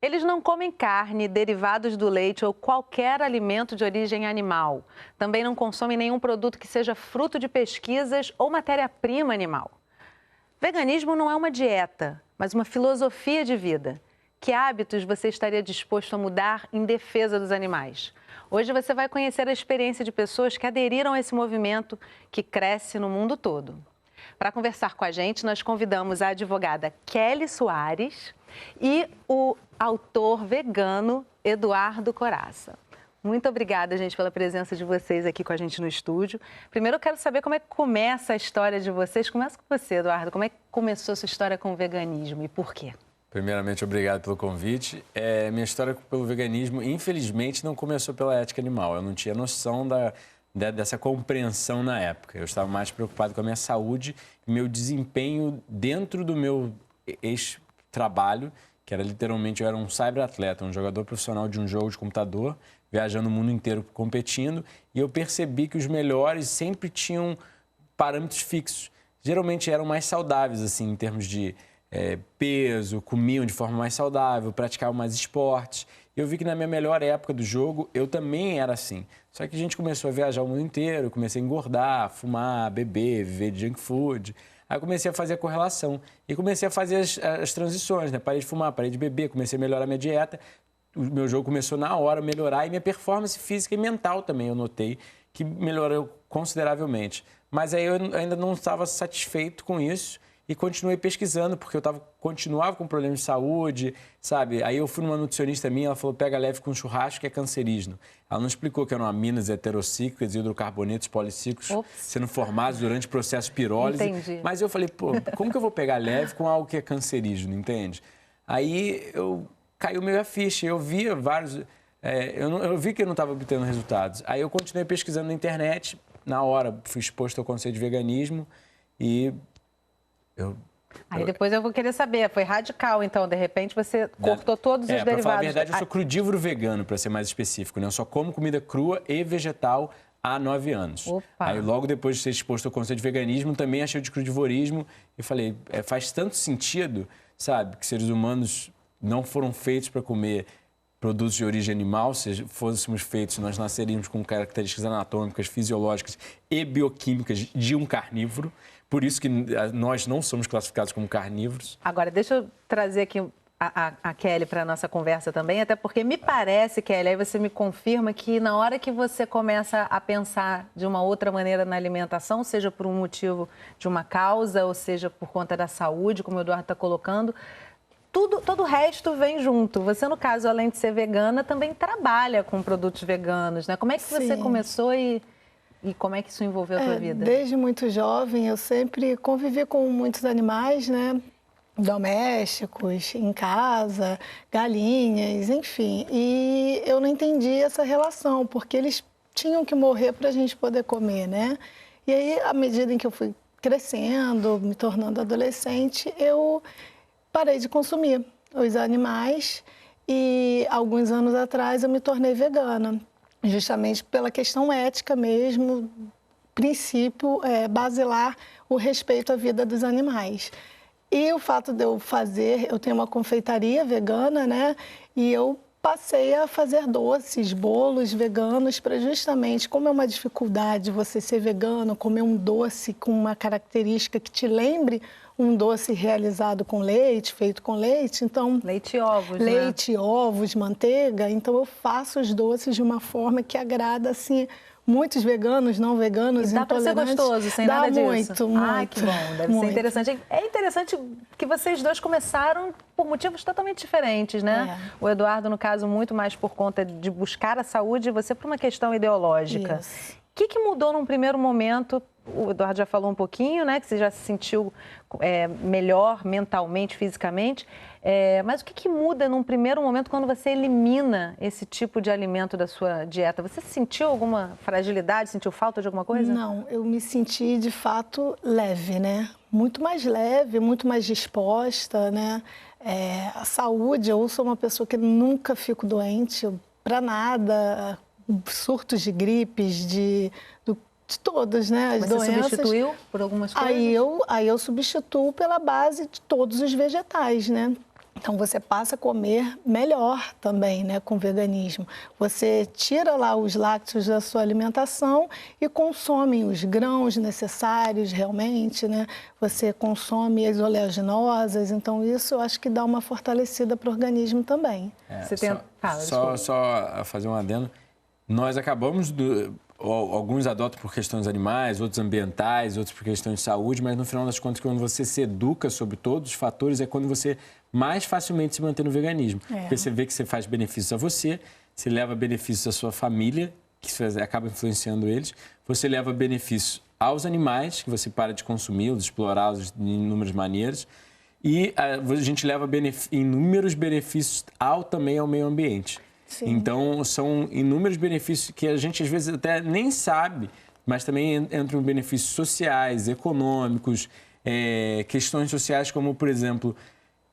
Eles não comem carne, derivados do leite ou qualquer alimento de origem animal. Também não consomem nenhum produto que seja fruto de pesquisas ou matéria-prima animal. Veganismo não é uma dieta, mas uma filosofia de vida. Que hábitos você estaria disposto a mudar em defesa dos animais? Hoje você vai conhecer a experiência de pessoas que aderiram a esse movimento que cresce no mundo todo. Para conversar com a gente, nós convidamos a advogada Kelly Soares e o autor vegano Eduardo Coraça. Muito obrigada, gente, pela presença de vocês aqui com a gente no estúdio. Primeiro, eu quero saber como é que começa a história de vocês. Começa com você, Eduardo. Como é que começou a sua história com o veganismo e por quê? Primeiramente, obrigado pelo convite. Minha história pelo veganismo, infelizmente, não começou pela ética animal. Eu não tinha noção dessa compreensão na época. Eu estava mais preocupado com a minha saúde e meu desempenho dentro do meu ex-trabalho, que era literalmente, eu era um cyberatleta, um jogador profissional de um jogo de computador, viajando o mundo inteiro competindo, e eu percebi que os melhores sempre tinham parâmetros fixos. Geralmente eram mais saudáveis, assim, em termos de peso, comiam de forma mais saudável, praticavam mais esportes. Eu vi que na minha melhor época do jogo, eu também era assim. Só que a gente começou a viajar o mundo inteiro, eu comecei a engordar, fumar, beber, viver de junk food. Aí eu comecei a fazer a correlação e comecei a fazer as transições, né? Parei de fumar, parei de beber, comecei a melhorar a minha dieta. O meu jogo começou na hora a melhorar e minha performance física e mental também, eu notei que melhorou consideravelmente. Mas aí eu ainda não estava satisfeito com isso e continuei pesquisando, porque eu continuava com problemas de saúde, sabe? Aí eu fui numa nutricionista minha, ela falou, pega leve com churrasco, que é cancerígeno. Ela não explicou que eram aminas heterocíclicas e hidrocarbonetos policíclicos sendo formados durante o processo pirólise. Entendi. Mas eu falei, pô, como que eu vou pegar leve com algo que é cancerígeno, entende? Aí caiu meio a ficha, eu via vários... eu vi que eu não estava obtendo resultados. Aí eu continuei pesquisando na internet, na hora fui exposto ao conceito de veganismo e... Aí depois eu vou querer saber, foi radical então, de repente você cortou todos os derivados. Para falar a verdade, eu sou crudívoro vegano, para ser mais específico, né? Eu só como comida crua e vegetal há 9 anos. Opa. Aí logo depois de ser exposto ao conceito de veganismo, também achei o de crudivorismo e falei, faz tanto sentido, sabe, que seres humanos não foram feitos para comer produtos de origem animal, se fôssemos feitos, nós nasceríamos com características anatômicas, fisiológicas e bioquímicas de um carnívoro. Por isso que nós não somos classificados como carnívoros. Agora, deixa eu trazer aqui a Kelly para a nossa conversa também, até porque me parece, Kelly, aí você me confirma que na hora que você começa a pensar de uma outra maneira na alimentação, seja por um motivo de uma causa, ou seja por conta da saúde, como o Eduardo está colocando, todo o resto vem junto. Você, no caso, além de ser vegana, também trabalha com produtos veganos, né? Como é que você começou e como é que isso envolveu a tua vida? Desde muito jovem, eu sempre convivi com muitos animais, né? Domésticos, em casa, galinhas, enfim. E eu não entendi essa relação, porque eles tinham que morrer para a gente poder comer, né? E aí, à medida em que eu fui crescendo, me tornando adolescente, eu parei de consumir os animais e alguns anos atrás eu me tornei vegana, justamente pela questão ética mesmo, princípio basilar, o respeito à vida dos animais. E o fato de eu tenho uma confeitaria vegana, né? E eu passei a fazer doces, bolos veganos, para justamente, como é uma dificuldade você ser vegano, comer um doce com uma característica que te lembre um doce realizado com leite, feito com leite, então... Leite e ovos, Leite, ovos, manteiga. Então, eu faço os doces de uma forma que agrada, assim, muitos veganos, não veganos, e dá para ser gostoso, sem nada disso? Muito, muito. Ai, que bom, deve ser interessante. É interessante que vocês dois começaram por motivos totalmente diferentes, né? O Eduardo, no caso, muito mais por conta de buscar a saúde e você por uma questão ideológica. Isso. O que mudou num primeiro momento? O Eduardo já falou um pouquinho, né? Que você já se sentiu melhor mentalmente, fisicamente. Mas o que muda num primeiro momento quando você elimina esse tipo de alimento da sua dieta? Você sentiu alguma fragilidade, sentiu falta de alguma coisa? Não, eu me senti de fato leve, né? Muito mais leve, muito mais disposta, né? A saúde, eu sou uma pessoa que nunca fico doente, para nada, surtos de gripes, de todas, né? As doenças. Você substituiu por algumas coisas? Aí eu substituo pela base de todos os vegetais, né? Então, você passa a comer melhor também, né, com o veganismo. Você tira lá os lácteos da sua alimentação e consome os grãos necessários realmente, né? Você consome as oleaginosas, então isso eu acho que dá uma fortalecida para o organismo também. Você tem... Só fazer um adendo. Nós acabamos... Alguns adotam por questões animais, outros ambientais, outros por questões de saúde, mas no final das contas, quando você se educa sobre todos os fatores, é quando você mais facilmente se mantém no veganismo. Porque você vê que você faz benefícios a você leva benefícios à sua família, que acaba influenciando eles, você leva benefícios aos animais, que você para de consumi-los, explorá-los de inúmeras maneiras, e a gente leva inúmeros benefícios também ao meio ambiente. Sim. Então, são inúmeros benefícios que a gente, às vezes, até nem sabe, mas também entram benefícios sociais, econômicos, questões sociais como, por exemplo,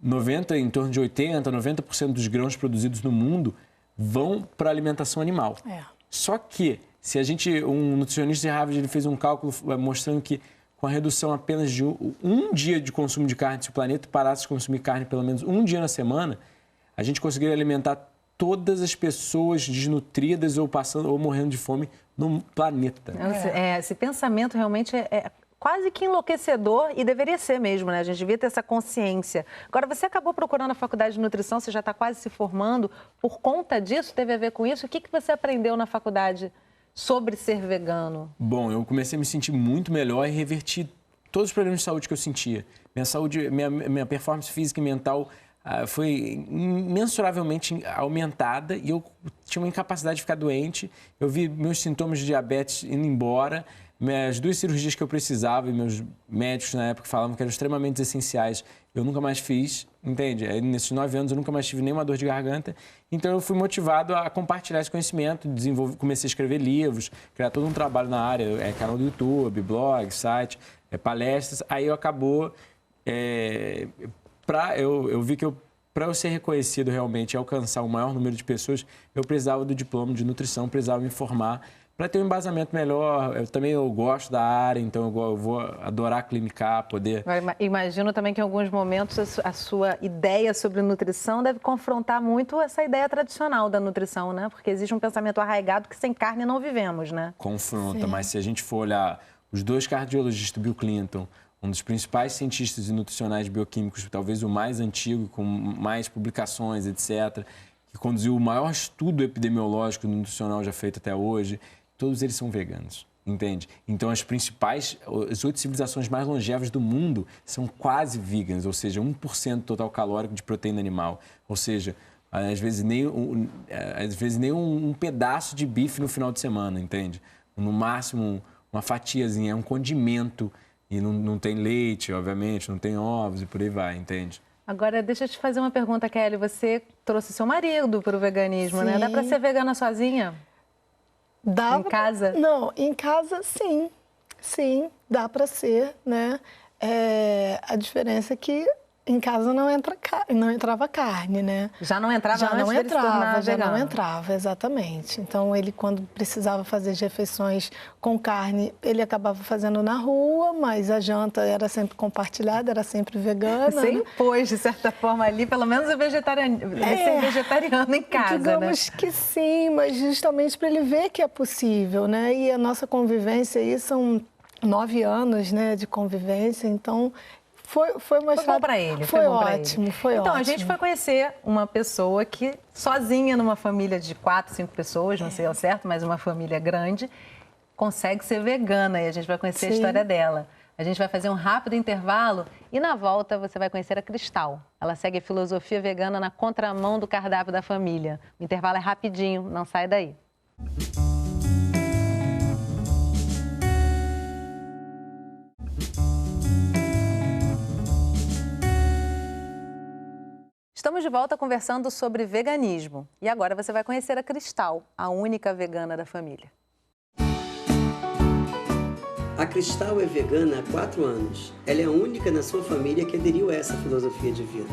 em torno de 80%, 90% dos grãos produzidos no mundo vão para a alimentação animal. Só que, um nutricionista de Harvard ele fez um cálculo mostrando que com a redução apenas de um dia de consumo de carne, se o planeta parasse de consumir carne pelo menos um dia na semana, a gente conseguiria alimentar todas as pessoas desnutridas ou morrendo de fome no planeta. Esse pensamento realmente é quase que enlouquecedor e deveria ser mesmo, né? A gente devia ter essa consciência. Agora, você acabou procurando a faculdade de nutrição, você já está quase se formando. Por conta disso, teve a ver com isso? O que você aprendeu na faculdade sobre ser vegano? Bom, eu comecei a me sentir muito melhor e reverti todos os problemas de saúde que eu sentia. Minha performance física e mental foi imensuravelmente aumentada e eu tinha uma incapacidade de ficar doente. Eu vi meus sintomas de diabetes indo embora. As 2 cirurgias que eu precisava e meus médicos na época falavam que eram extremamente essenciais, eu nunca mais fiz, entende? Nesses 9 anos eu nunca mais tive nenhuma dor de garganta. Então eu fui motivado a compartilhar esse conhecimento, comecei a escrever livros, criar todo um trabalho na área, canal do YouTube, blog, site, palestras. Aí acabou... Eu vi que para eu ser reconhecido realmente e alcançar o maior número de pessoas, eu precisava do diploma de nutrição, precisava me formar para ter um embasamento melhor. Eu gosto da área, então eu vou adorar clinicar, poder... Imagino também que em alguns momentos a sua ideia sobre nutrição deve confrontar muito essa ideia tradicional da nutrição, né? Porque existe um pensamento arraigado que sem carne não vivemos, né? Confronta, sim. Mas se a gente for olhar os 2 cardiologistas, Bill Clinton, um dos principais cientistas e nutricionais bioquímicos, talvez o mais antigo, com mais publicações, etc., que conduziu o maior estudo epidemiológico nutricional já feito até hoje, todos eles são veganos, entende? Então, as 8 civilizações mais longevas do mundo são quase veganas, ou seja, 1% total calórico de proteína animal. Ou seja, às vezes nem um pedaço de bife no final de semana, entende? No máximo, uma fatiazinha, é um condimento. E não tem leite, obviamente, não tem ovos e por aí vai, entende? Agora, deixa eu te fazer uma pergunta, Kelly. Você trouxe seu marido para o veganismo, sim. né? Dá para ser vegana sozinha? Dá. Em casa? Não, em casa, sim. Sim, dá para ser, né? A diferença é que em casa não entrava carne, né? Já não entrava já não entrava, exatamente. Então, ele, quando precisava fazer as refeições com carne, ele acabava fazendo na rua, mas a janta era sempre compartilhada, era sempre vegana. Você impôs, de certa forma, ali, pelo menos ser vegetariano em casa, digamos, né? Que sim, mas justamente para ele ver que é possível, né? E a nossa convivência aí são 9 anos, né, de convivência, então... Foi bom para ele. Foi ótimo. Então, a gente foi conhecer uma pessoa que, sozinha numa família de 4, 5 pessoas, não sei ao certo, mas uma família grande, consegue ser vegana. E a gente vai conhecer a história dela. A gente vai fazer um rápido intervalo e, na volta, você vai conhecer a Cristal. Ela segue a filosofia vegana na contramão do cardápio da família. O intervalo é rapidinho, não sai daí. Estamos de volta conversando sobre veganismo. E agora você vai conhecer a Cristal, a única vegana da família. A Cristal é vegana há 4 anos. Ela é a única na sua família que aderiu a essa filosofia de vida.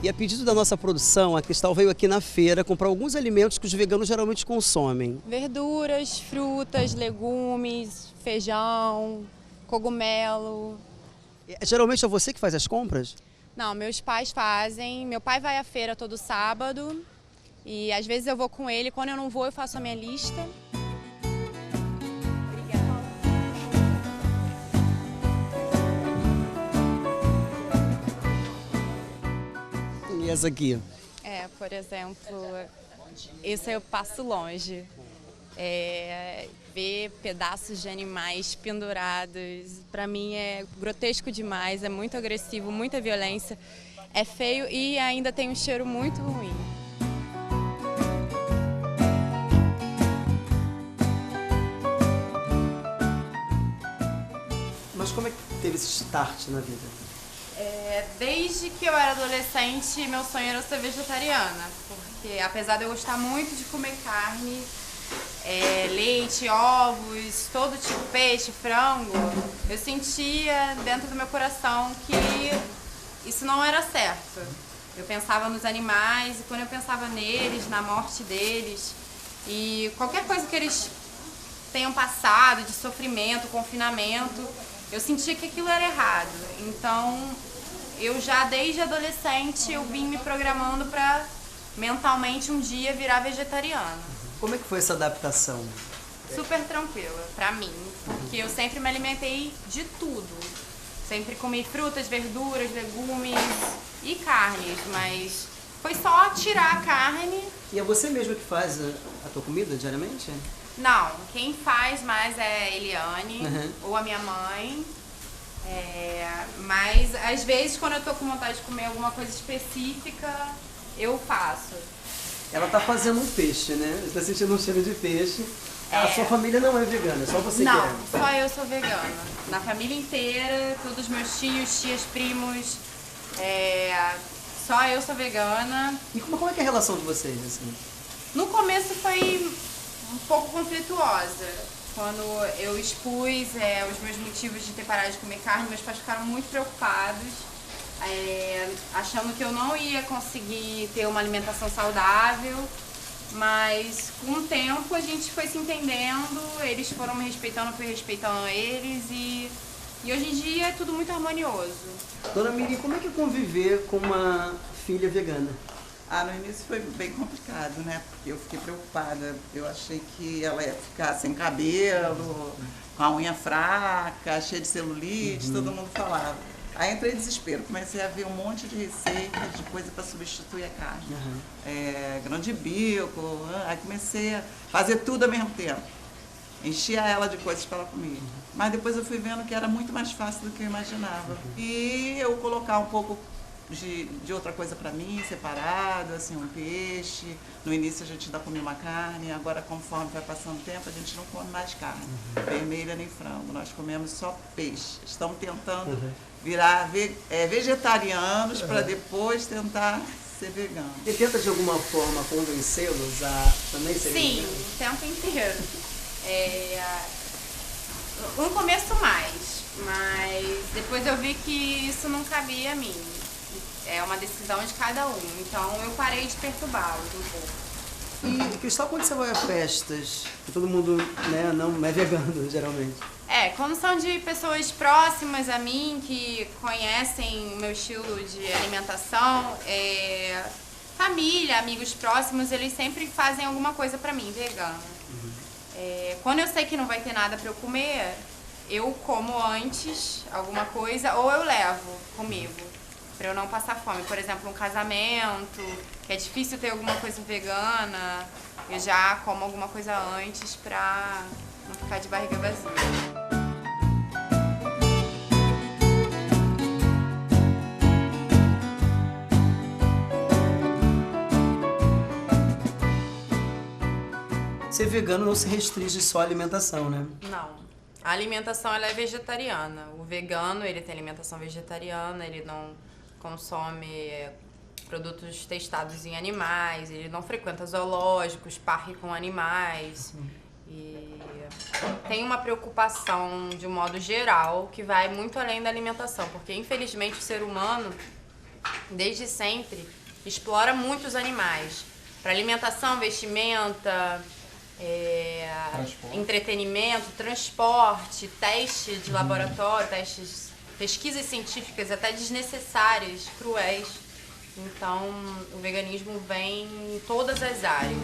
E a pedido da nossa produção, a Cristal veio aqui na feira comprar alguns alimentos que os veganos geralmente consomem. Verduras, frutas, legumes, feijão, cogumelo. Geralmente é você que faz as compras? Não, meus pais fazem. Meu pai vai à feira todo sábado e às vezes eu vou com ele. Quando eu não vou, eu faço a minha lista. E essa aqui? Por exemplo, esse eu passo longe. Ver pedaços de animais pendurados, para mim é grotesco demais, é muito agressivo, muita violência, é feio e ainda tem um cheiro muito ruim. Mas como é que teve esse start na vida? Desde que eu era adolescente, meu sonho era ser vegetariana, porque apesar de eu gostar muito de comer carne, leite, ovos, todo tipo, peixe, frango, eu sentia dentro do meu coração que isso não era certo. Eu pensava nos animais e quando eu pensava neles, na morte deles e qualquer coisa que eles tenham passado de sofrimento, confinamento, eu sentia que aquilo era errado. Então, eu já desde adolescente eu vim me programando para mentalmente um dia virar vegetariana. Como é que foi essa adaptação? Super tranquila pra mim, porque eu sempre me alimentei de tudo. Sempre comi frutas, verduras, legumes e carnes, mas foi só tirar a carne. E é você mesma que faz a tua comida diariamente? Não, quem faz mais é a Eliane ou a minha mãe. Mas às vezes quando eu tô com vontade de comer alguma coisa específica, eu faço. Ela tá fazendo um peixe, né? Você tá sentindo um cheiro de peixe. A sua família não é vegana, só você que é. Não, só eu sou vegana. Na família inteira, todos os meus tios, tias, primos, só eu sou vegana. E como é que é a relação de vocês, assim? No começo foi um pouco conflituosa. Quando eu expus os meus motivos de ter parado de comer carne, meus pais ficaram muito preocupados, achando que eu não ia conseguir ter uma alimentação saudável, mas com o tempo a gente foi se entendendo, eles foram me respeitando, eu fui respeitando eles e hoje em dia é tudo muito harmonioso. Dona Miri, como é que é conviver com uma filha vegana? No início foi bem complicado, né? Porque eu fiquei preocupada. Eu achei que ela ia ficar sem cabelo, com a unha fraca, cheia de celulite, todo mundo falava. Aí entrei em desespero, comecei a ver um monte de receitas, de coisa para substituir a carne. Grão de bico, aí comecei a fazer tudo ao mesmo tempo. Enchia ela de coisas para ela comer. Mas depois eu fui vendo que era muito mais fácil do que eu imaginava. E eu colocar um pouco de outra coisa para mim, separado, assim, um peixe. No início a gente ainda comia uma carne, agora conforme vai passando o tempo a gente não come mais carne, vermelha nem frango, nós comemos só peixe. Estamos tentando virar vegetarianos para depois tentar ser veganos. Você tenta de alguma forma convencê-los a também ser veganos? Sim, o tempo inteiro. No começo mais, mas depois eu vi que isso não cabia a mim. É uma decisão de cada um, então eu parei de perturbá-los um pouco. E Cristal, quando você vai a festas, que todo mundo, né, não é vegano, geralmente? Quando são de pessoas próximas a mim, que conhecem o meu estilo de alimentação, família, amigos próximos, eles sempre fazem alguma coisa pra mim, vegana. Quando eu sei que não vai ter nada pra eu comer, eu como antes alguma coisa ou eu levo comigo. Pra eu não passar fome. Por exemplo, um casamento, que é difícil ter alguma coisa vegana, eu já como alguma coisa antes pra não ficar de barriga vazia. Ser vegano não se restringe só à alimentação, né? Não. A alimentação ela é vegetariana. O vegano ele tem alimentação vegetariana, ele não consome produtos testados em animais, ele não frequenta zoológicos, parque com animais. E tem uma preocupação de um modo geral que vai muito além da alimentação, porque infelizmente o ser humano, desde sempre, explora muito os animais. Para alimentação, vestimenta, entretenimento, transporte, teste de laboratório, testes pesquisas científicas até desnecessárias, cruéis. Então, o veganismo vem em todas as áreas.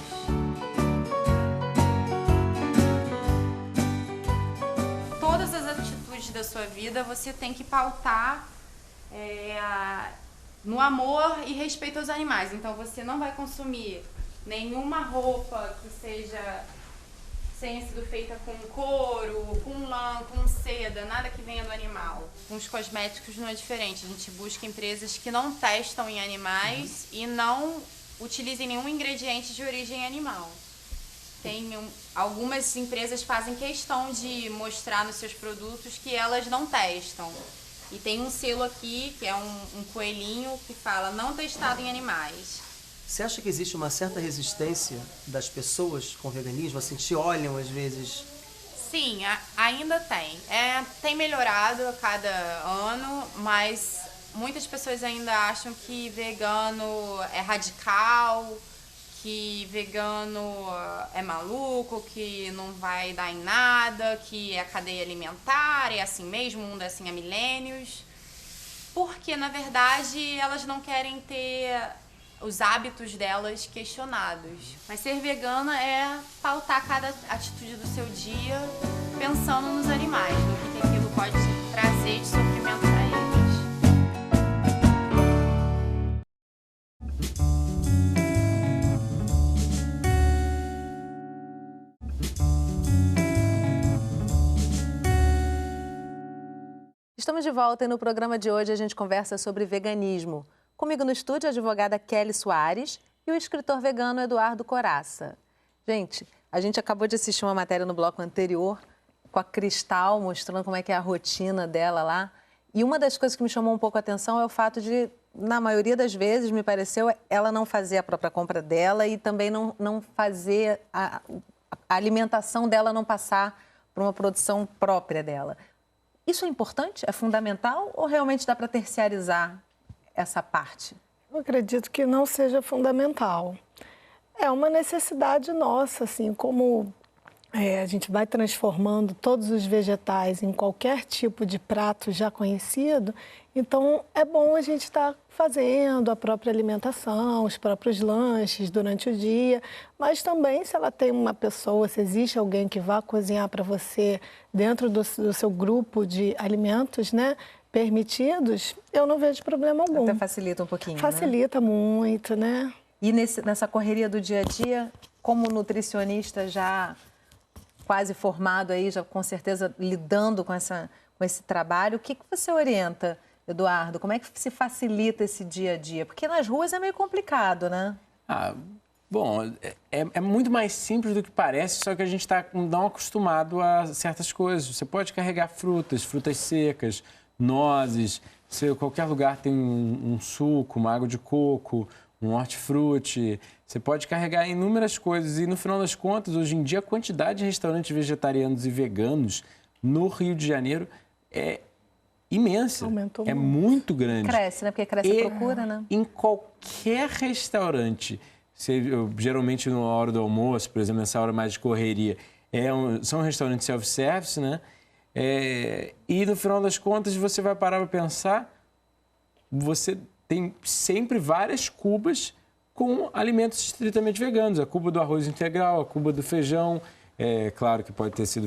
Todas as atitudes da sua vida você tem que pautar no amor e respeito aos animais. Então, você não vai consumir nenhuma roupa que tenha sido feita com couro, com lã, com seda, nada que venha do animal. Com os cosméticos não é diferente. A gente busca empresas que não testam em animais e não utilizem nenhum ingrediente de origem animal. Algumas empresas fazem questão de mostrar nos seus produtos que elas não testam. E tem um selo aqui, que é um coelhinho, que fala não testado em animais. Você acha que existe uma certa resistência das pessoas com veganismo? Assim, te olham às vezes? Sim, ainda tem. Tem melhorado a cada ano, mas muitas pessoas ainda acham que vegano é radical, que vegano é maluco, que não vai dar em nada, que a cadeia alimentar é assim mesmo, o mundo é assim há milênios. Porque, na verdade, elas não querem ter os hábitos delas questionados. Mas ser vegana é pautar cada atitude do seu dia pensando nos animais, no que aquilo pode trazer de sofrimento para eles. Estamos de volta e no programa de hoje a gente conversa sobre veganismo. Comigo no estúdio a advogada Kelly Soares e o escritor vegano Eduardo Coraça. Gente, a gente acabou de assistir uma matéria no bloco anterior com a Cristal, mostrando como é que é a rotina dela lá. E uma das coisas que me chamou um pouco a atenção é o fato de, na maioria das vezes, me pareceu, ela não fazer a própria compra dela e também não fazer a alimentação dela não passar por uma produção própria dela. Isso é importante? É fundamental ou realmente dá para terciarizar essa parte? Eu acredito que não seja fundamental. É uma necessidade nossa, assim, como a gente vai transformando todos os vegetais em qualquer tipo de prato já conhecido, então é bom a gente estar fazendo a própria alimentação, os próprios lanches durante o dia, mas também se ela tem uma pessoa, se existe alguém que vá cozinhar para você dentro do seu grupo de alimentos, né, permitidos, eu não vejo problema algum. Até facilita um pouquinho, Facilita muito, né? E nessa correria do dia a dia, como nutricionista já quase formado aí, já com certeza lidando com esse trabalho, o que você orienta, Eduardo? Como é que se facilita esse dia a dia? Porque nas ruas é meio complicado, né? Bom, é muito mais simples do que parece, só que a gente está não acostumado a certas coisas. Você pode carregar frutas secas, nozes, qualquer lugar tem um suco, uma água de coco, um hortifruti. Você pode carregar inúmeras coisas e, no final das contas, hoje em dia, a quantidade de restaurantes vegetarianos e veganos no Rio de Janeiro é imensa. Aumentou é muito grande. Cresce, né? Porque cresce a procura, né? Em qualquer restaurante, geralmente na hora do almoço, por exemplo, nessa hora mais de correria, são restaurantes self-service, né? E, no final das contas, você vai parar para pensar, você tem sempre várias cubas com alimentos estritamente veganos. A cuba do arroz integral, a cuba do feijão. Claro que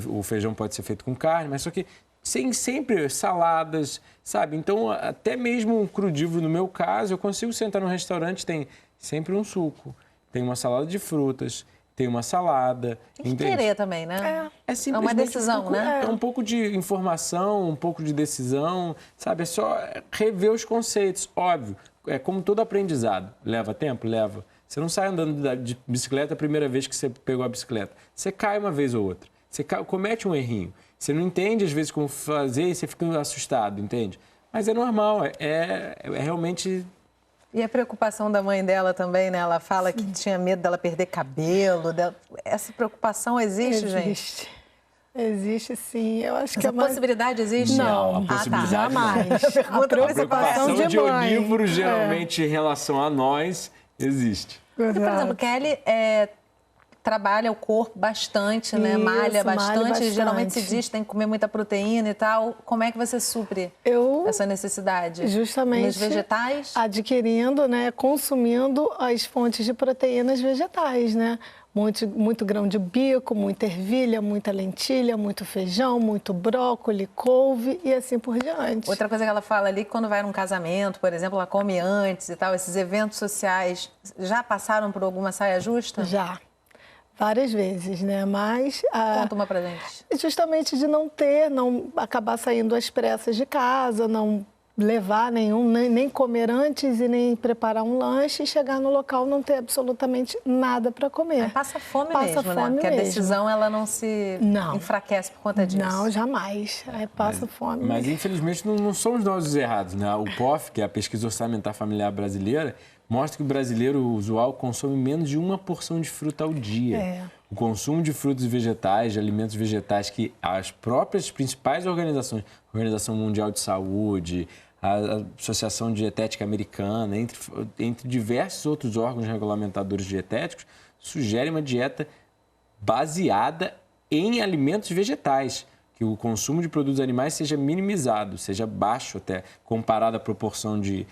o feijão pode ser feito com carne, mas só que sempre saladas, sabe? Então, até mesmo um crudívoro, no meu caso, eu consigo sentar num restaurante, tem sempre um suco, tem uma salada de frutas, tem uma salada. Tem que querer também, né? É simplesmente uma decisão, né? É um pouco de informação, um pouco de decisão, sabe? É só rever os conceitos, óbvio. É como todo aprendizado. Leva tempo? Leva. Você não sai andando de bicicleta a primeira vez que você pegou a bicicleta. Você cai uma vez ou outra. Você comete um errinho. Você não entende, às vezes, como fazer e você fica assustado, entende? Mas é normal, é realmente... E a preocupação da mãe dela também, né? Ela fala que tinha medo dela perder cabelo. Essa preocupação existe, gente? Existe, sim. Eu acho que essa possibilidade existe? Não, jamais. A preocupação de onívoro, geralmente, em relação a nós, existe. Porque, por exemplo, Kelly trabalha o corpo bastante, né? Isso, malha bastante. bastante. Geralmente se diz que tem que comer muita proteína e tal. Como é que você supre essa necessidade? Justamente nos vegetais? Adquirindo, né, consumindo as fontes de proteínas vegetais, né? Muito grão de bico, muita ervilha, muita lentilha, muito feijão, muito brócolis, couve e assim por diante. Outra coisa que ela fala ali, que quando vai num casamento, por exemplo, ela come antes e tal, esses eventos sociais, já passaram por alguma saia justa? Já, várias vezes, né? Mas... Conta uma pra gente. Justamente de não acabar saindo às pressas de casa, não levar nem comer antes e nem preparar um lanche e chegar no local não ter absolutamente nada para comer. Passa fome mesmo, né? Porque a decisão ela não se enfraquece por conta disso. Não, jamais. Passa fome. Mas infelizmente não somos nós os errados, né? O POF, que é a Pesquisa Orçamentária Familiar Brasileira, mostra que o brasileiro usual consome menos de uma porção de fruta ao dia. O consumo de frutos e vegetais, de alimentos vegetais que as próprias principais organizações, a Organização Mundial de Saúde, a Associação Dietética Americana, entre diversos outros órgãos regulamentadores dietéticos, sugerem uma dieta baseada em alimentos vegetais, que o consumo de produtos animais seja minimizado, seja baixo até, comparado à proporção de...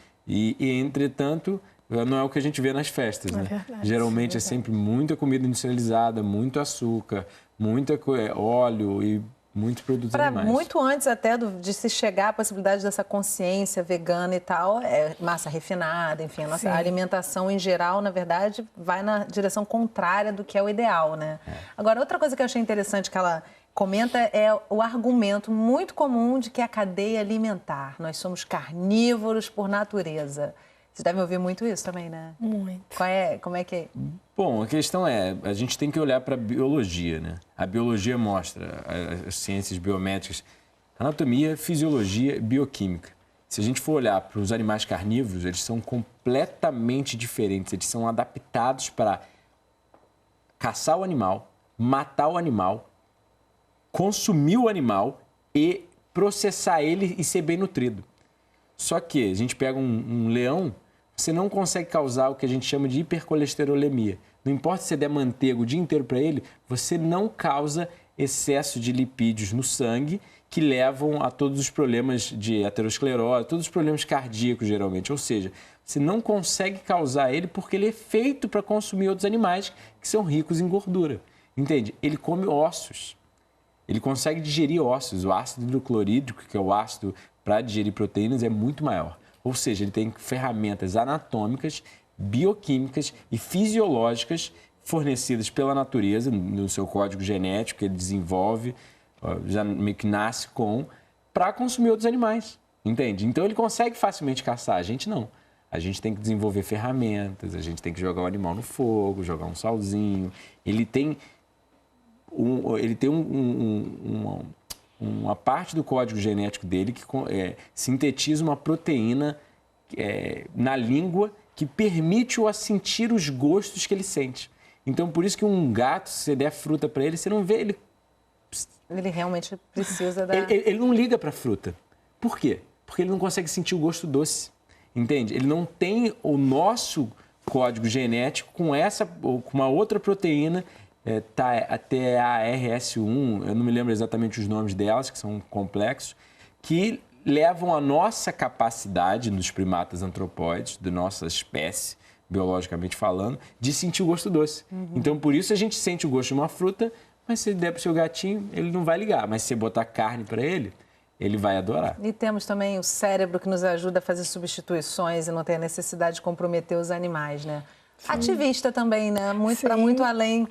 entretanto, não é o que a gente vê nas festas, né? Verdade, geralmente é sempre muita comida industrializada, muito açúcar, muito óleo e muitos produtos animais. Muito antes até de se chegar à possibilidade dessa consciência vegana e tal, massa refinada, enfim, a nossa alimentação em geral, na verdade, vai na direção contrária do que é o ideal, né? Agora, outra coisa que eu achei interessante que ela comenta é o argumento muito comum de que a cadeia alimentar, nós somos carnívoros por natureza. Vocês devem ouvir muito isso também, né? Muito. Como é que é? Bom, a questão é, a gente tem que olhar para a biologia, né? A biologia mostra, as ciências biomédicas, anatomia, fisiologia, bioquímica. Se a gente for olhar para os animais carnívoros, eles são completamente diferentes. Eles são adaptados para caçar o animal, matar o animal, consumir o animal e processar ele e ser bem nutrido. Só que a gente pega um leão, você não consegue causar o que a gente chama de hipercolesterolemia. Não importa se você der manteiga o dia inteiro para ele, você não causa excesso de lipídios no sangue que levam a todos os problemas de aterosclerose, todos os problemas cardíacos, geralmente. Ou seja, você não consegue causar ele porque ele é feito para consumir outros animais que são ricos em gordura. Entende? Ele come ossos. Ele consegue digerir ossos. O ácido hidroclorídrico, que é o ácido para digerir proteínas, é muito maior. Ou seja, ele tem ferramentas anatômicas, bioquímicas e fisiológicas fornecidas pela natureza, no seu código genético que ele desenvolve, já meio que nasce com, para consumir outros animais, entende? Então ele consegue facilmente caçar, a gente não. A gente tem que desenvolver ferramentas, a gente tem que jogar o animal no fogo, jogar um salzinho. Ele tem uma parte do código genético dele que sintetiza uma proteína na língua que permite-o a sentir os gostos que ele sente. Então, por isso que um gato, se você der fruta para ele, você não vê ele... Ele realmente precisa da... Ele não liga para a fruta. Por quê? Porque ele não consegue sentir o gosto doce, entende? Ele não tem o nosso código genético com uma outra proteína, TARS1, eu não me lembro exatamente os nomes delas, que são complexos, que levam a nossa capacidade nos primatas antropóides, da nossa espécie, biologicamente falando, de sentir o gosto doce. Então, por isso a gente sente o gosto de uma fruta, mas se der para o seu gatinho, ele não vai ligar. Mas se você botar carne para ele, ele vai adorar. E temos também o cérebro que nos ajuda a fazer substituições e não ter a necessidade de comprometer os animais, né? Sim. Ativista também, né? Para muito além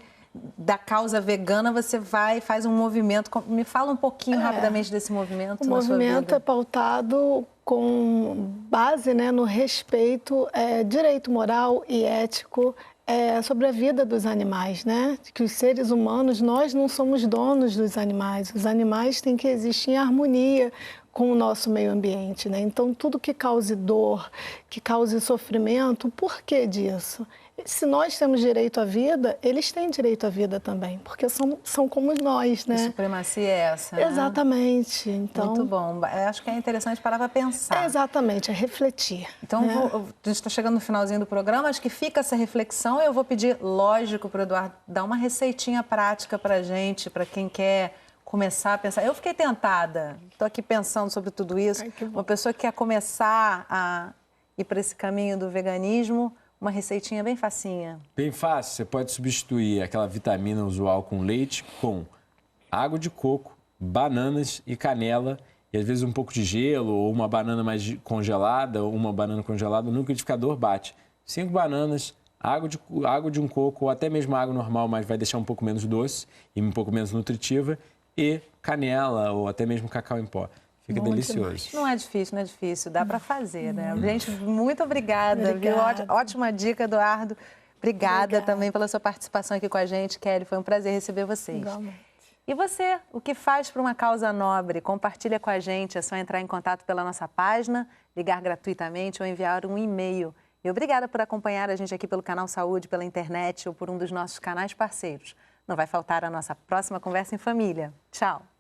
da causa vegana, você vai e faz um movimento. Me fala um pouquinho rapidamente desse movimento. O movimento é pautado com base, né, no respeito, direito moral e ético sobre a vida dos animais, né? Que os seres humanos, nós não somos donos dos animais. Os animais têm que existir em harmonia com o nosso meio ambiente, né? Então, tudo que cause dor, que cause sofrimento, o porquê disso? Se nós temos direito à vida, eles têm direito à vida também, porque são como nós, né? A supremacia é essa, né? Exatamente. Então, muito bom. Acho que é interessante parar para pensar. Exatamente, é refletir. Então, né? a gente está chegando no finalzinho do programa, acho que fica essa reflexão. Eu vou pedir, lógico, para o Eduardo dar uma receitinha prática para a gente, para quem quer começar a pensar. Eu fiquei tentada, estou aqui pensando sobre tudo isso. Uma pessoa que quer começar a ir para esse caminho do veganismo, uma receitinha bem facinha. Bem fácil, você pode substituir aquela vitamina usual com leite com água de coco, bananas e canela, e às vezes um pouco de gelo ou uma banana mais congelada, ou uma banana congelada no liquidificador bate. 5 bananas, água de um coco ou até mesmo água normal, mas vai deixar um pouco menos doce e um pouco menos nutritiva, e canela ou até mesmo cacau em pó. Fica delicioso. Não é difícil, dá para fazer, né? Gente, muito obrigada. Viu? Ótima dica, Eduardo. Obrigada também pela sua participação aqui com a gente, Kelly. Foi um prazer receber vocês. Igualmente. E você, o que faz para uma causa nobre? Compartilha com a gente, é só entrar em contato pela nossa página, ligar gratuitamente ou enviar um e-mail. E obrigada por acompanhar a gente aqui pelo Canal Saúde, pela internet ou por um dos nossos canais parceiros. Não vai faltar a nossa próxima Conversa em Família. Tchau!